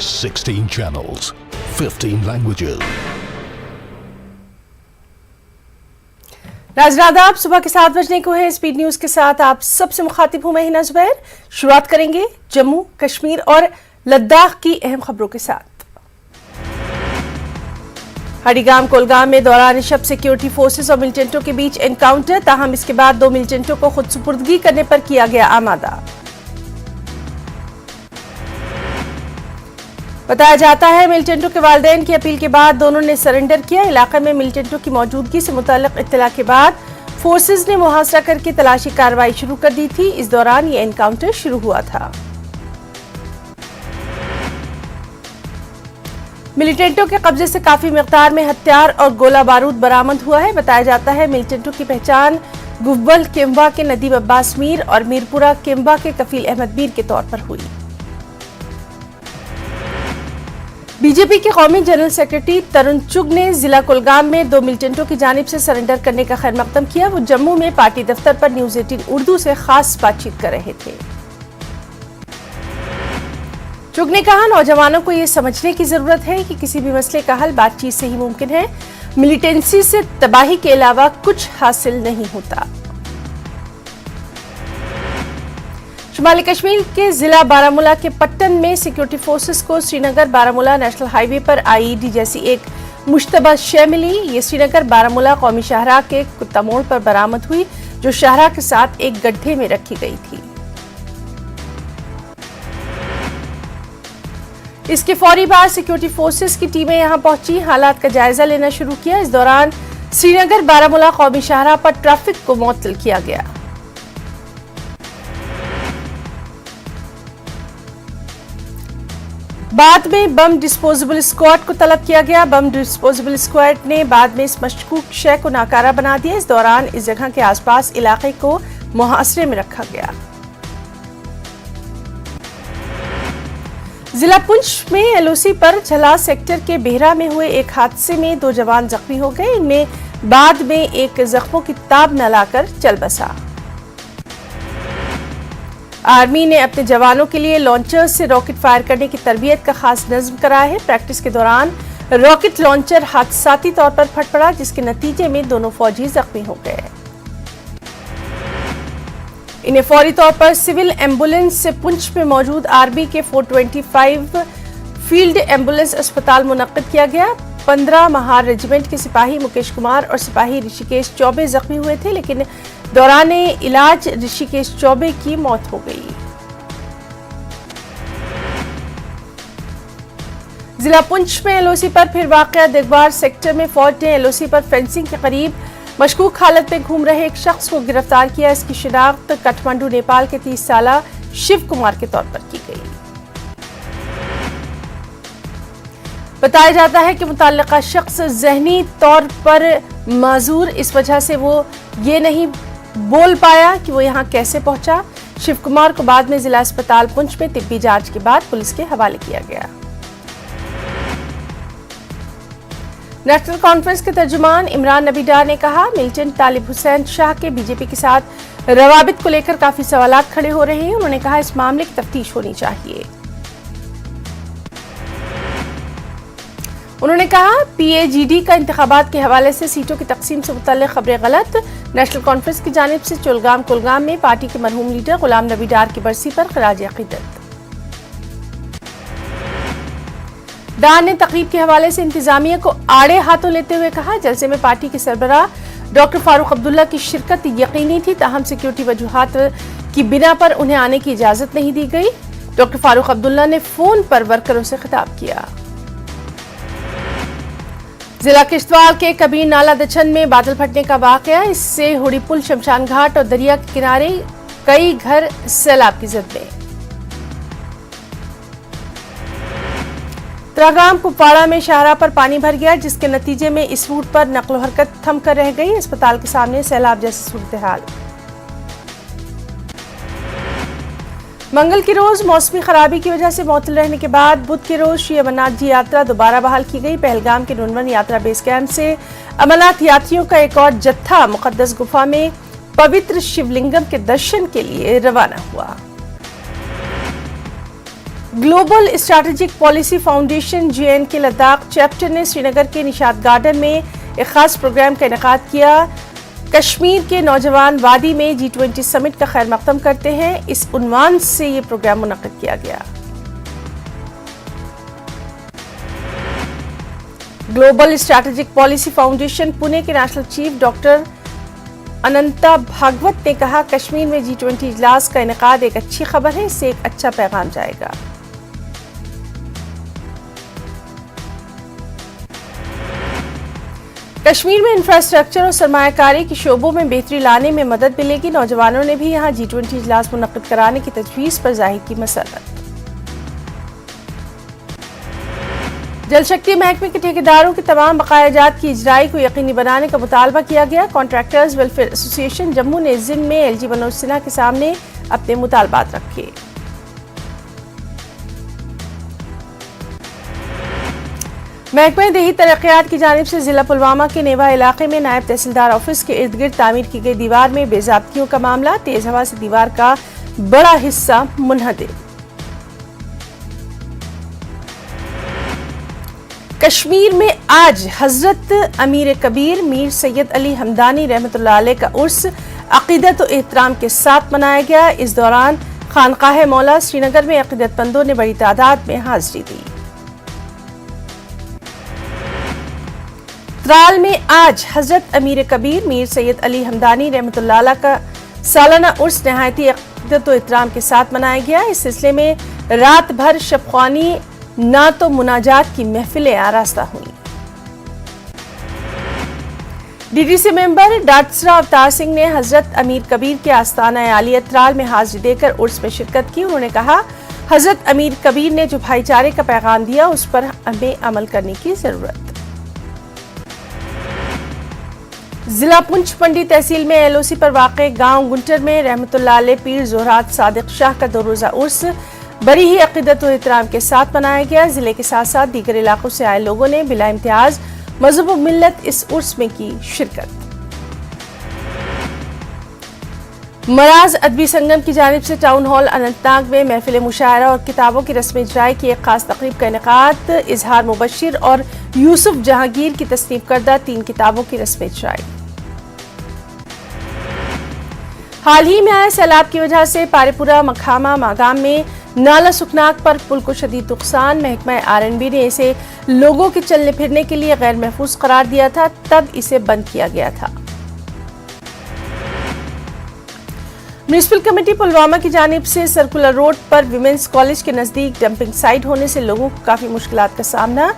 16 channels, 15 languages. नाज़रीन आदाब, सुबह के 7 बजने को है। स्पीड न्यूज के साथ आप सबसे मुखातिब हूं मैं हिना जुबैर। शुरुआत करेंगे जम्मू कश्मीर और लद्दाख की अहम खबरों के साथ। हडीगाम कोलगाम में दौरान शब सिक्योरिटी फोर्सेस और मिलिटेंटों के बीच एनकाउंटर, ताहम इसके बाद 2 मिलिटेंटों को खुद सुपुर्दगी करने पर किया गया आमादा। बताया जाता है मिलिटेंटों के वालिदैन की अपील के बाद दोनों ने सरेंडर किया। इलाके में मिलिटेंटों की मौजूदगी से मुताल्लिक इत्तला के बाद फोर्सेस ने मुहासरा करके तलाशी कार्रवाई शुरू कर दी थी। इस दौरान ये एनकाउंटर शुरू हुआ था। मिलिटेंटों के कब्जे से काफी मिकदार में हथियार और गोला बारूद बरामद हुआ है। बताया जाता है मिलिटेंटों की पहचान गुफबल केम्बा के नदीम अब्बास मीर और मीरपुरा केम्बा के कफील अहमद मीर के तौर पर हुई। बीजेपी के कौमी जनरल सेक्रेटरी तरुण चुग ने जिला कुलगाम में 2 मिलिटेंटों की जानिब से सरेंडर करने का खैर मकदम किया। वो जम्मू में पार्टी दफ्तर पर न्यूज 18 उर्दू से खास बातचीत कर रहे थे। चुग ने कहा, नौजवानों को ये समझने की जरूरत है कि किसी भी मसले का हल बातचीत से ही मुमकिन है। मिलिटेंसी से तबाही के अलावा कुछ हासिल नहीं होता। शुमाली कश्मीर के जिला बारामूला के पट्टन में सिक्योरिटी फोर्सेस को श्रीनगर बारामूला नेशनल हाईवे पर आईईडी जैसी एक मुश्तबा शय मिली। ये श्रीनगर बारामूला कौमी शाहराह के कुत्ता मोड़ पर बरामद हुई, जो शाहराह के साथ एक गड्ढे में रखी गई थी। इसके फौरी बाद सिक्योरिटी फोर्सेस की टीमें यहां पहुंची, हालात का जायजा लेना शुरू किया। इस दौरान श्रीनगर बारामूला कौमी शाहराह पर ट्रैफिक को मुअत्तल किया गया। बाद में बम डिस्पोजेबल स्क्वाड को तलब किया गया। बम डिस्पोजेबल स्क्वाड ने बाद में इस मशकूक शय को नाकारा बना दिया। इस दौरान इस जगह के आसपास इलाके को मुहासरे में रखा गया। जिला पुंछ में एलओसी पर झला सेक्टर के बेहरा में हुए एक हादसे में 2 जवान जख्मी हो गए। इनमें बाद में एक जख्मों की ताब न लाकर चल बसा। आर्मी ने अपने जवानों के लिए लॉन्चर से रॉकेट फायर करने की तरबियत का खास नज़्म कराया है। प्रैक्टिस के दौरान रॉकेट लॉन्चर हादसाती तौर पर फट पड़ा, जिसके नतीजे में दोनों फौजी जख्मी हो गए। इन्हें फौरी तौर पर सिविल एम्बुलेंस से पुंछ में मौजूद आर्मी के 425 फील्ड एम्बुलेंस अस्पताल मुनक्किद किया गया। 15 महार रेजिमेंट के सिपाही मुकेश कुमार और सिपाही ऋषिकेश चौबे जख्मी हुए थे, लेकिन दौरान इलाज ऋषिकेश चौबे की मौत हो गई। जिला पुंछ में एलओसी पर फिर वाकया। दिगवार सेक्टर में फौज ने एलओसी पर फेंसिंग के करीब मशकूक हालत में घूम रहे एक शख्स को गिरफ्तार किया। इसकी शिनाख्त काठमांडू नेपाल के 30 साला शिव कुमार के तौर पर की गई। बताया जाता है कि मुतल्लिका शख्स ज़हनी तौर पर माजूर, इस वजह से वो ये नहीं बोल पाया कि वो यहाँ कैसे पहुंचा। शिव कुमार को बाद में जिला अस्पताल पुंछ में तिब्बी जांच के बाद पुलिस के हवाले किया गया। नेशनल कॉन्फ्रेंस के तर्जुमान इमरान नबी डार ने कहा, मिलिटेंट तालिब हुसैन शाह के बीजेपी के साथ रवाबित को लेकर काफी सवालात खड़े हो रहे हैं। उन्होंने कहा, इस मामले की तफ्तीश होनी चाहिए। उन्होंने कहा, पीएजीडी का इंतखाबात के हवाले से सीटों की तकसीम से मुतल्लिक खबरें गलत। नेशनल कॉन्फ्रेंस की जानिब से चुलगाम कुलगाम में पार्टी के मरहूम लीडर गुलाम नबी डार की बरसी पर खराज अकीदत। डार ने तकरीब के हवाले से इंतजामिया को आड़े हाथों लेते हुए कहा, जलसे में पार्टी के सरबराह डॉक्टर फारूक अब्दुल्ला की शिरकत यकीनी थी, ताहम सिक्योरिटी वजूहात की बिना पर उन्हें आने की इजाजत नहीं दी गई। डॉक्टर फारूक अब्दुल्ला ने फोन पर वर्करों से खिताब किया। जिला किश्तवाड़ के कबीर नाला दछन में बादल फटने का वाकया, इससे हुडी पुल, शमशान घाट और दरिया के किनारे कई घर सैलाब की जद में। त्रागाम कुपवाड़ा में शाहराह पर पानी भर गया, जिसके नतीजे में इस रूट पर नक्लो हरकत थम कर रह गई। अस्पताल के सामने सैलाब जैसी सूरत हाल। मंगल के रोज मौसमी खराबी की वजह से मुअत्तल रहने के बाद बुध के रोज श्री अमरनाथ जी यात्रा दोबारा बहाल की गई। पहलगाम के नुनवन यात्रा बेस कैंप से अमरनाथ यात्रियों का एक और जत्था मुकद्दस गुफा में पवित्र शिवलिंगम के दर्शन के लिए रवाना हुआ। Global strategic policy foundation JNK Ladakh chapter ने श्रीनगर के निशात गार्डन में एक खास प्रोग्राम का इनेकाद किया। कश्मीर के नौजवान वादी में G20 समिट का खैर मकदम करते हैं, इस उन्वान से ये प्रोग्राम मुनक्किद किया गया। Global strategic policy foundation Pune के नेशनल चीफ डॉक्टर अनंता भागवत ने कहा, कश्मीर में G20 इजलास का इनेकाद एक अच्छी खबर है, इससे एक अच्छा पैगाम जाएगा। कश्मीर में इंफ्रास्ट्रक्चर और सरमायाकारी के शोबों में बेहतरी लाने में मदद मिलेगी। नौजवानों ने भी यहां G20 इजलास मुनक्किद कराने की तजवीज पर जाहिर की मसरत। जल शक्ति महकमे के ठेकेदारों की तमाम बकायाजात की इजराई को यकीनी बनाने का मुतालबा किया गया। कॉन्ट्रैक्टर्स वेलफेयर एसोसिएशन जम्मू ने जिंद में LG मनोज सिन्हा के सामने अपने मुतालबात रखे। महकमे देही तरक्यात की जानिब से जिला पुलवामा के नेवा इलाके में नायब तहसीलदार ऑफिस के इर्द गिर्द तामीर की गई दीवार में बेजाब्तियों का मामला, तेज हवा से दीवार का बड़ा हिस्सा मुनहदर। कश्मीर में आज हजरत अमीर कबीर मीर सैयद अली हमदानी रहमतुल्लाह अलैह का उर्स अकीदत और एहतराम के साथ मनाया गया। इस दौरान खानकाह मौला श्रीनगर में अकीदतमंदों ने बड़ी तादाद में हाजिरी दी। त्राल में आज हजरत अमीर कबीर मीर सैयद अली हमदानी रहमतुल्लाह अलैह का सालाना उर्स नहायती अकीदत और एहतराम के साथ मनाया गया। इस सिलसिले में रात भर शबख्वानी ना तो मुनाजात की महफिलें आरास्ता हुई। DDC मेंबर डाटसरा अवतार सिंह ने हजरत अमीर कबीर के आस्थाना आलिया त्राल में हाजिरी देकर उर्स में शिरकत की। उन्होंने कहा, हजरत अमीर कबीर ने जो भाईचारे का पैगाम दिया उस पर हमें अमल करने की जरूरत। जिला पुंछ मंडी तहसील में LOC पर वाक़े गांव गुंटर में रहमतुल्लाह अलैह पीर ज़ोहरात सादिक शाह का 2 रोज़ा उर्स बड़ी ही अक़ीदत और एहतराम के साथ मनाया गया। जिले के साथ साथ दीगर इलाकों से आए लोगों ने बिला इम्तियाज मज़हब व मिल्लत इस उर्स में की शिरकत। मराज अदबी संगम की जानिब से टाउन हॉल अनंतनाग में महफिल मुशायरा और किताबों की रस्म इजराई की एक खास तकरीब का इनेकाद। इजहार मुबशिर और यूसुफ जहांगीर की तसनीफ करदा 3 किताबों की रस्म इजराई। हाल ही में आए सैलाब की वजह से पारेपुरा मखामा मागाम में नाला सुखनाक पर पुल को शदीद नुकसान। महकमा RNB ने इसे लोगों के चलने फिरने के लिए गैर महफूज करार दिया था, तब इसे बंद किया गया था। म्युनिसिपल कमेटी पुलवामा की जानिब से सर्कुलर रोड पर विमेंस कॉलेज के नजदीक डंपिंग साइट होने से लोगों को काफी मुश्किलात का सामना।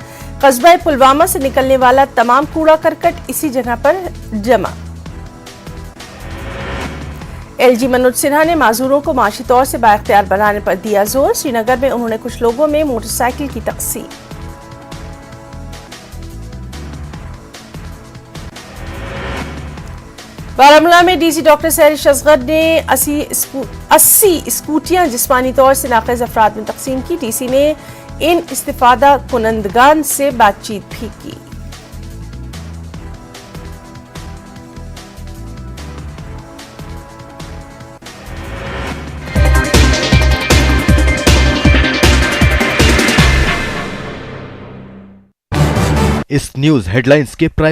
कस्बा पुलवामा से निकलने वाला तमाम कूड़ा करकट इसी जगह पर जमा। LG मनोज सिन्हा ने माजूरों को माशी तौर से बाइख्तियार बनाने पर दिया जोर। श्रीनगर में उन्होंने कुछ लोगों में मोटरसाइकिल की तकसीम। बारामूला में DC डॉक्टर सहरिश असगर ने 80 स्कूटियां जिस्मानी तौर से नाक़िज़ अफराद में तकसीम की। DC ने इन इस्तिफादा कुनंदगान से बातचीत भी की। इस न्यूज हेडलाइंस के प्रायोजक